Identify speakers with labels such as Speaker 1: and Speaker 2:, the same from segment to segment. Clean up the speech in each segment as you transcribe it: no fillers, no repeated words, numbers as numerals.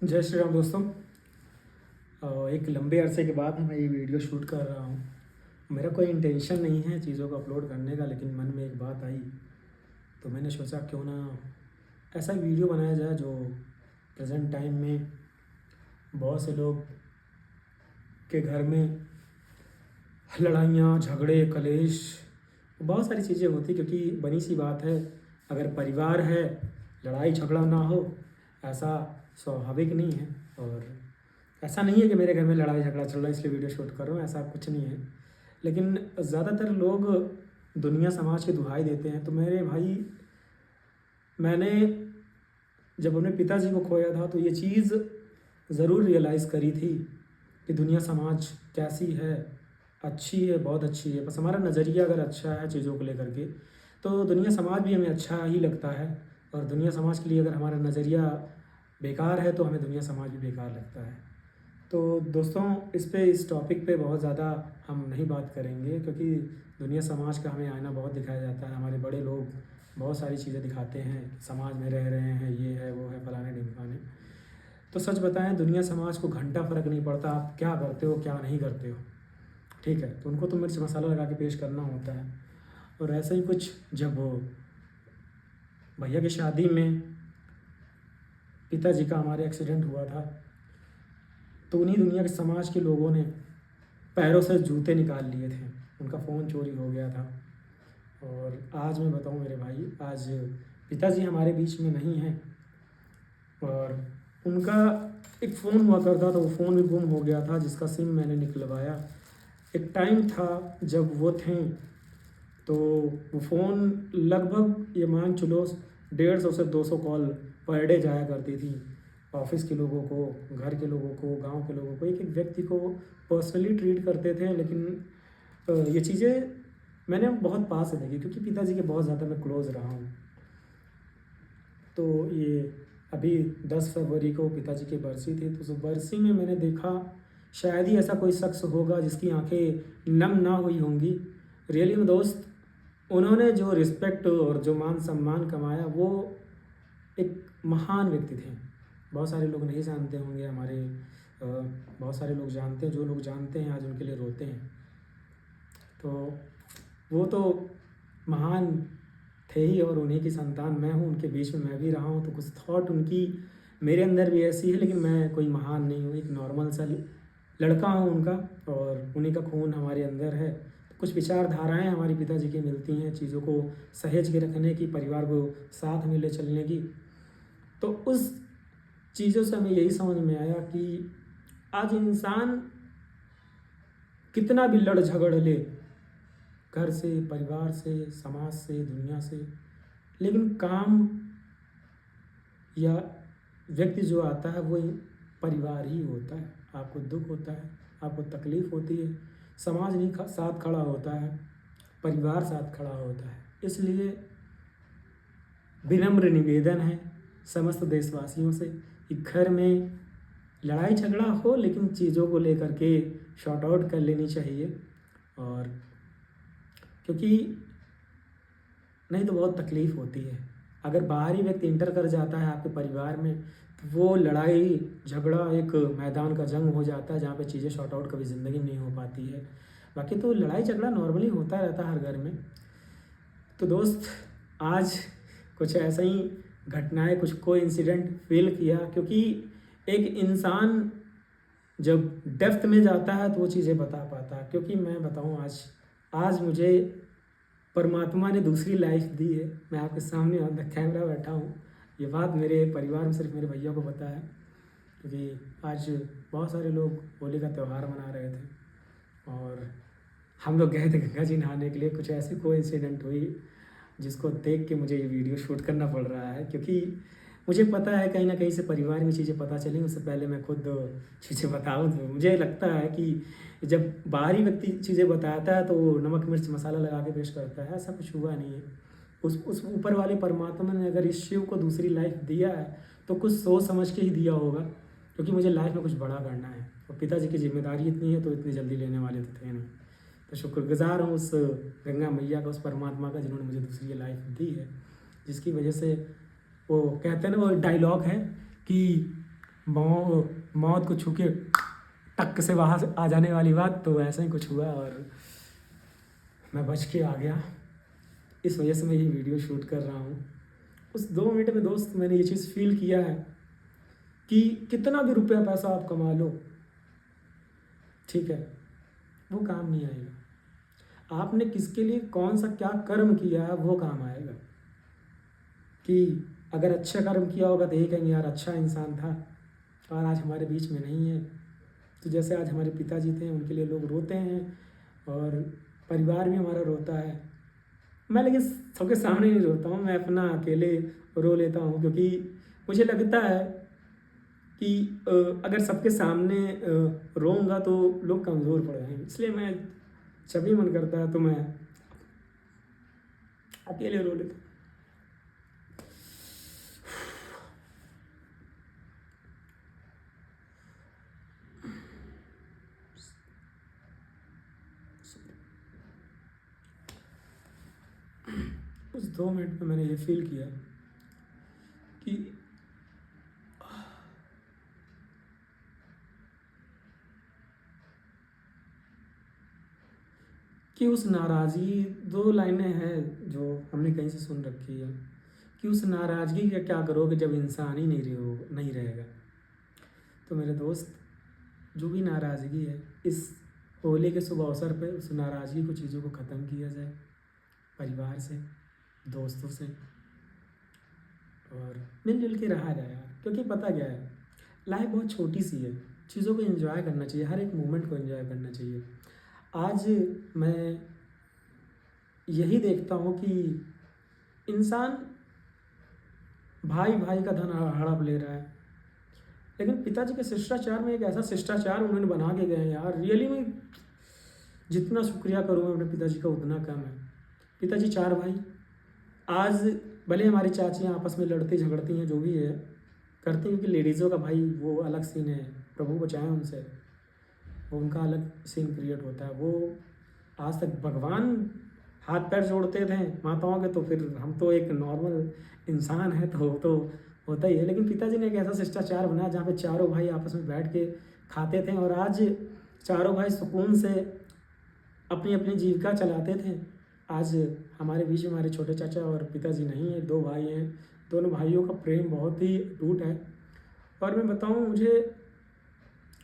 Speaker 1: जय श्री राम दोस्तों। एक लंबे अरसे के बाद मैं ये वीडियो शूट कर रहा हूँ। मेरा कोई इंटेंशन नहीं है चीज़ों को अपलोड करने का, लेकिन मन में एक बात आई तो मैंने सोचा क्यों ना ऐसा वीडियो बनाया जाए जो प्रेजेंट टाइम में बहुत से लोग के घर में लड़ाइयाँ, झगड़े, कलेश, बहुत सारी चीज़ें होती, क्योंकि बनी सी बात है, अगर परिवार है लड़ाई झगड़ा ना हो ऐसा स्वाभाविक नहीं है। और ऐसा नहीं है कि मेरे घर में लड़ाई झगड़ा चल रहा है इसलिए वीडियो शूट कर रहा हूँ, ऐसा कुछ नहीं है। लेकिन ज़्यादातर लोग दुनिया समाज की दुहाई देते हैं। तो मेरे भाई, मैंने जब अपने पिताजी को खोया था तो ये चीज़ ज़रूर रियलाइज़ करी थी कि दुनिया समाज कैसी है। अच्छी है, बहुत अच्छी है, बस हमारा नज़रिया अगर अच्छा है चीज़ों को लेकर के तो दुनिया समाज भी हमें अच्छा ही लगता है। और दुनिया समाज के लिए अगर हमारा नज़रिया बेकार है तो हमें दुनिया समाज भी बेकार लगता है। तो दोस्तों, इस टॉपिक पे बहुत ज़्यादा हम नहीं बात करेंगे, क्योंकि दुनिया समाज का हमें आईना बहुत दिखाया जाता है। हमारे बड़े लोग बहुत सारी चीज़ें दिखाते हैं, समाज में रह रहे हैं, ये है वो है, फलाने ढिमकाने। तो सच बताएं, दुनिया समाज को घंटा फ़र्क नहीं पड़ता आप क्या करते हो क्या नहीं करते हो, ठीक है। तो उनको तो मिर्च मसाला लगा के पेश करना होता है। और ऐसे ही कुछ, जब भैया की शादी में पिताजी का हमारे एक्सीडेंट हुआ था तो उन्हीं दुनिया के समाज के लोगों ने पैरों से जूते निकाल लिए थे, उनका फ़ोन चोरी हो गया था। और आज मैं बताऊं मेरे भाई, आज पिताजी हमारे बीच में नहीं हैं और उनका एक फ़ोन हुआ करता था, वो फ़ोन भी गुम हो गया था जिसका सिम मैंने निकलवाया। एक टाइम था जब वो थे तो वो फ़ोन लगभग ये मान चलो 150 से 200 कॉल पर डे जाया करती थी। ऑफिस के लोगों को, घर के लोगों को, गांव के लोगों को, एक एक व्यक्ति को पर्सनली ट्रीट करते थे। लेकिन ये चीज़ें मैंने बहुत पास से देखी, क्योंकि पिताजी के बहुत ज़्यादा मैं क्लोज़ रहा हूँ। तो ये अभी 10 फरवरी को पिताजी की बरसी थी, तो उस बरसी में मैंने देखा शायद ही ऐसा कोई शख्स होगा जिसकी आंखें नम ना हुई होंगी। रियली में दोस्त, उन्होंने जो रिस्पेक्ट और जो मान सम्मान कमाया वो एक महान व्यक्ति थे। बहुत सारे लोग नहीं जानते होंगे, हमारे बहुत सारे लोग जानते हैं, जो लोग जानते हैं आज उनके लिए रोते हैं। तो वो तो महान थे ही, और उन्हीं की संतान मैं हूँ, उनके बीच में मैं भी रहा हूँ। तो कुछ थॉट उनकी मेरे अंदर भी ऐसी है, लेकिन मैं कोई महान नहीं हूँ, एक नॉर्मल सा लड़का हूँ उनका, और उन्हीं का खून हमारे अंदर है। तो कुछ विचारधाराएँ हमारे पिताजी की मिलती हैं, चीज़ों को सहेज के रखने की, परिवार को साथ में ले चलने की। तो उस चीज़ों से हमें यही समझ में आया कि आज इंसान कितना भी लड़ झगड़ ले, घर से, परिवार से, समाज से, दुनिया से, लेकिन काम या व्यक्ति जो आता है वो परिवार ही होता है। आपको दुख होता है, आपको तकलीफ़ होती है, समाज नहीं साथ खड़ा होता है, परिवार साथ खड़ा होता है। इसलिए विनम्र निवेदन है समस्त देशवासियों से कि घर में लड़ाई झगड़ा हो लेकिन चीज़ों को लेकर के शॉर्ट आउट कर लेनी चाहिए। और क्योंकि नहीं तो बहुत तकलीफ़ होती है। अगर बाहरी व्यक्ति इंटर कर जाता है आपके परिवार में तो वो लड़ाई झगड़ा एक मैदान का जंग हो जाता है, जहाँ पे चीज़ें शॉर्ट आउट कभी ज़िंदगी में नहीं हो पाती है। बाकी तो लड़ाई झगड़ा नॉर्मली होता रहता है हर घर में। तो दोस्त, आज कुछ ऐसा ही घटनाएं, कुछ कोई इंसिडेंट फील किया, क्योंकि एक इंसान जब डेप्थ में जाता है तो वो चीज़ें बता पाता है। क्योंकि मैं बताऊं, आज मुझे परमात्मा ने दूसरी लाइफ दी है। मैं आपके सामने ऑन द कैमरा बैठा हूँ। ये बात मेरे परिवार में सिर्फ मेरे भैया को पता है, क्योंकि आज बहुत सारे लोग होली का त्यौहार मना रहे थे और हम लोग गए थे गंगा जी नहाने के लिए। कुछ ऐसी कोई इंसिडेंट हुई जिसको देख के मुझे ये वीडियो शूट करना पड़ रहा है, क्योंकि मुझे पता है कहीं ना कहीं से परिवार में चीज़ें पता चली, उससे पहले मैं खुद चीज़ें बताऊँ। तो मुझे लगता है कि जब बाहरी व्यक्ति चीज़ें बताता है तो वो नमक मिर्च मसाला लगा के पेश करता है। ऐसा कुछ हुआ नहीं है। उस ऊपर वाले परमात्मा ने अगर इस शिव को दूसरी लाइफ दिया है तो कुछ सोच समझ के ही दिया होगा, क्योंकि मुझे लाइफ में कुछ बड़ा करना है और पिताजी की जिम्मेदारी इतनी है तो इतनी जल्दी लेने वाले तो थे नहीं। तो शुक्रगुजार हूँ उस गंगा मैया का, उस परमात्मा का, जिन्होंने मुझे दूसरी लाइफ दी है, जिसकी वजह से वो कहते हैं ना, वो डायलॉग है कि मौत को छू के टक से वहाँ से आ जाने वाली बात, तो ऐसा ही कुछ हुआ और मैं बच के आ गया। इस वजह से मैं ये वीडियो शूट कर रहा हूँ। उस 2 मिनट में दोस्त मैंने ये चीज़ फील किया है कि कितना भी रुपया पैसा आप कमा लो, ठीक है, वो काम नहीं आएगा। आपने किसके लिए कौन सा क्या कर्म किया है वो काम आएगा। कि अगर अच्छा कर्म किया होगा तो यही कहेंगे यार अच्छा इंसान था, और आज हमारे बीच में नहीं है। तो जैसे आज हमारे पिताजी थे, उनके लिए लोग रोते हैं और परिवार भी हमारा रोता है। मैं लेकिन सबके सामने नहीं रोता हूँ, मैं अपना अकेले रो लेता हूँ, क्योंकि मुझे लगता है कि अगर सबके सामने रोऊंगा तो लोग कमज़ोर पड़ जाएंगे। इसलिए मैं जब भी मन करता है तो मैं अकेले रो लेता हूँ। उस 2 मिनट में मैंने ये फील किया कि उस नाराज़गी, 2 लाइनें हैं जो हमने कहीं से सुन रखी है कि उस नाराज़गी का क्या करोगे जब इंसान ही नहीं रहेगा। तो मेरे दोस्त, जो भी नाराज़गी है, इस होली के शुभ अवसर पर उस नाराज़गी को, चीज़ों को ख़त्म किया जाए, परिवार से, दोस्तों से, और मिलजुल के रहा जाए यार। क्योंकि पता क्या है, लाइफ बहुत छोटी सी है, चीज़ों को एंजॉय करना चाहिए, हर एक मोमेंट को एंजॉय करना चाहिए। आज मैं यही देखता हूँ कि इंसान भाई भाई का धन हड़प ले रहा है, लेकिन पिताजी के शिष्टाचार में एक ऐसा शिष्टाचार उन्होंने बना के गए हैं यार, रियली में जितना शुक्रिया करूँ मैं अपने पिताजी का उतना कम है। पिताजी 4 भाई, आज भले हमारी चाचियाँ आपस में लड़ती झगड़ती हैं, जो भी है करती हैं, क्योंकि लेडीज़ों का भाई वो अलग सीन है, प्रभु बचाएं उनसे, वो उनका अलग सीन क्रिएट होता है। वो आज तक भगवान हाथ पैर जोड़ते थे माताओं के, तो फिर हम तो एक नॉर्मल इंसान है, तो होता ही है। लेकिन पिताजी ने एक ऐसा शिष्टाचार बनाया जहाँ पे चारों भाई आपस में बैठ के खाते थे, और आज चारों भाई सुकून से अपनी अपनी जीविका चलाते थे। आज हमारे बीच में हमारे छोटे चाचा और पिताजी नहीं है, 2 भाई हैं। दोनों भाइयों का प्रेम बहुत ही अटूट है। और मैं बताऊँ, मुझे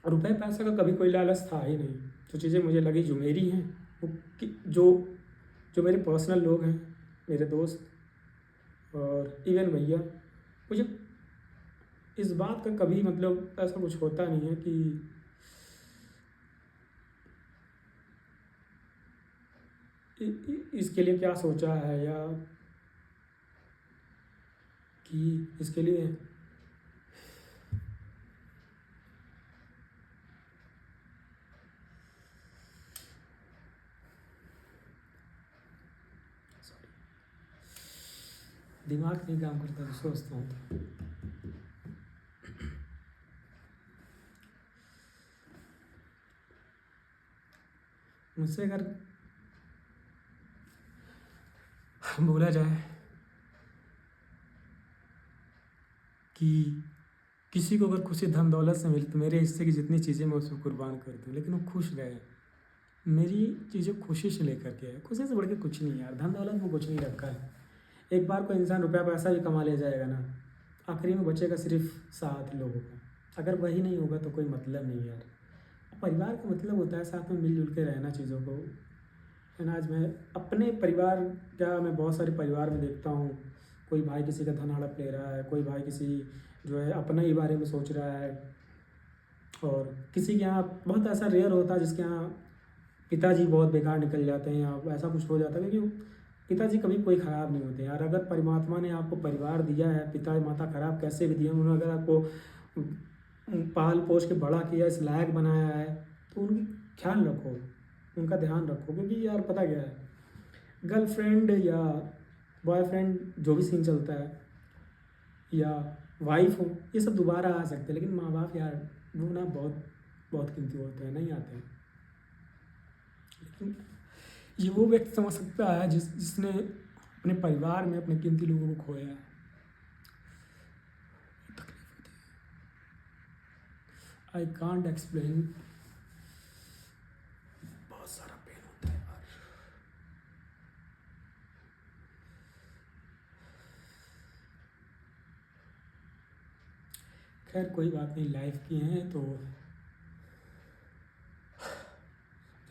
Speaker 1: रुपये पैसा का कभी कोई लालच था ही नहीं। जो चीज़ें मुझे लगी जो मेरी हैं, वो जो मेरे पर्सनल लोग हैं, मेरे दोस्त और इवन भैया, मुझे इस बात का कभी मतलब ऐसा कुछ होता नहीं है कि इसके लिए क्या सोचा है, या कि इसके लिए दिमाग नहीं काम करता तो सोचता हूँ। मुझसे अगर बोला जाए कि किसी को अगर खुशी धन दौलत से मिली, तो मेरे हिस्से की जितनी चीज़ें मैं उसको कुर्बान कर दूँ, लेकिन वो खुश रहे। मेरी चीज़ें खुशी से लेकर के है, खुशी से बढ़ के कुछ नहीं यार। धन दौलत में कुछ नहीं रखा है। एक बार कोई इंसान रुपया पैसा भी कमा ले जाएगा ना, आखिरी में बचेगा सिर्फ साथ लोगों का। अगर वही नहीं होगा तो कोई मतलब नहीं यार। परिवार का मतलब होता है साथ में मिलजुल के रहना चीज़ों को, है ना। आज मैं अपने परिवार, क्या मैं बहुत सारे परिवार में देखता हूँ, कोई भाई किसी का धन हड़प ले रहा है, कोई भाई किसी जो है अपना ही बारे में सोच रहा है, और किसी के यहाँ बहुत ऐसा रेयर होता है जिसके यहाँ पिताजी बहुत बेकार निकल जाते हैं, या ऐसा कुछ हो जाता है। क्योंकि पिताजी कभी कोई ख़राब नहीं होते यार। अगर परमात्मा ने आपको परिवार दिया है, पिता माता खराब कैसे भी दिए, उन्होंने अगर आपको पाल पोस के बड़ा किया, इस लायक बनाया है, तो उनकी ख्याल रखो, उनका ध्यान रखो। क्योंकि यार पता क्या है, गर्लफ्रेंड या बॉयफ्रेंड जो भी सीन चलता है, या वाइफ हो, ये सब दोबारा आ सकते हैं, लेकिन माँ बाप यार वो ना बहुत बहुत कीमती होते हैं, नहीं आते हैं। लेकिन ये वो व्यक्ति समझ सकता है जिसने अपने परिवार में अपने कीमती लोगों को खोया है। तकलीफ होती है। आई कांट एक्सप्लेन, बहुत सारा पेन होता है यार। खैर कोई बात नहीं, लाइफ की हैं तो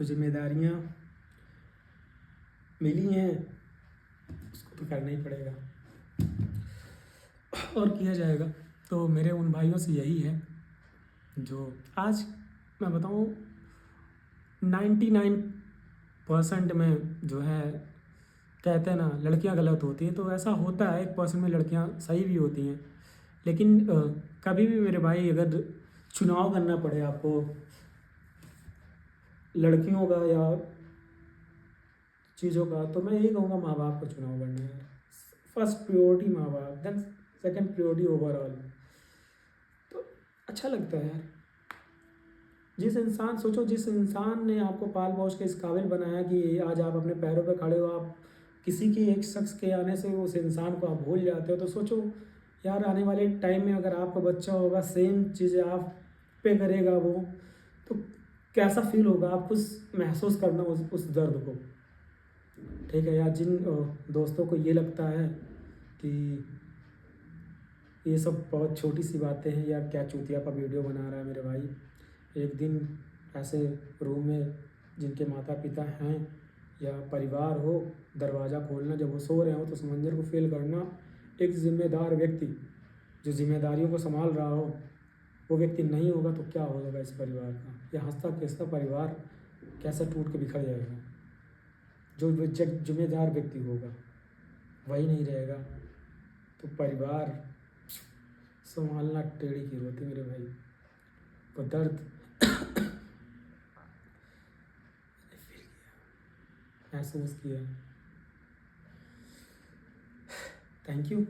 Speaker 1: जिम्मेदारियाँ मिली हैं उसको तो करना ही पड़ेगा, और किया जाएगा। तो मेरे उन भाइयों से यही है जो आज मैं बताऊँ 99% में जो है कहते हैं ना लड़कियां गलत होती हैं, तो ऐसा होता है 1% में लड़कियां सही भी होती हैं। लेकिन कभी भी मेरे भाई अगर चुनाव करना पड़े आपको लड़कियों का या चीज़ों का, तो मैं यही कहूँगा माँ बाप को चुनाव करना है। फर्स्ट प्रायोरिटी माँ बाप, देन सेकंड प्रायोरिटी ओवरऑल। तो अच्छा लगता है यार, जिस इंसान ने आपको पाल पोस के इस काबिल बनाया कि आज आप अपने पैरों पर खड़े हो, आप किसी की एक शख्स के आने से उस इंसान को आप भूल जाते हो। तो सोचो यार, आने वाले टाइम में अगर आपका बच्चा होगा सेम चीज़ें आप पे करेगा वो, तो कैसा फील होगा, आप कुछ महसूस करना उस दर्द को। ठीक है यार, जिन दोस्तों को ये लगता है कि ये सब बहुत छोटी सी बातें हैं, यार क्या चूतिया का वीडियो बना रहा है मेरे भाई। एक दिन ऐसे रूम में जिनके माता पिता हैं या परिवार हो, दरवाज़ा खोलना जब वो सो रहे हो तो उस मंजर को फील करना। एक ज़िम्मेदार व्यक्ति जो जिम्मेदारियों को संभाल रहा हो वो व्यक्ति नहीं होगा तो क्या होगा इस परिवार का, या हंसता खेसता परिवार कैसे टूट के बिखर जाएगा। जो जिम्मेदार व्यक्ति होगा वही नहीं रहेगा तो परिवार संभालना टेढ़ी की होती मेरे भाई। वो दर्द महसूस किया। Thank you.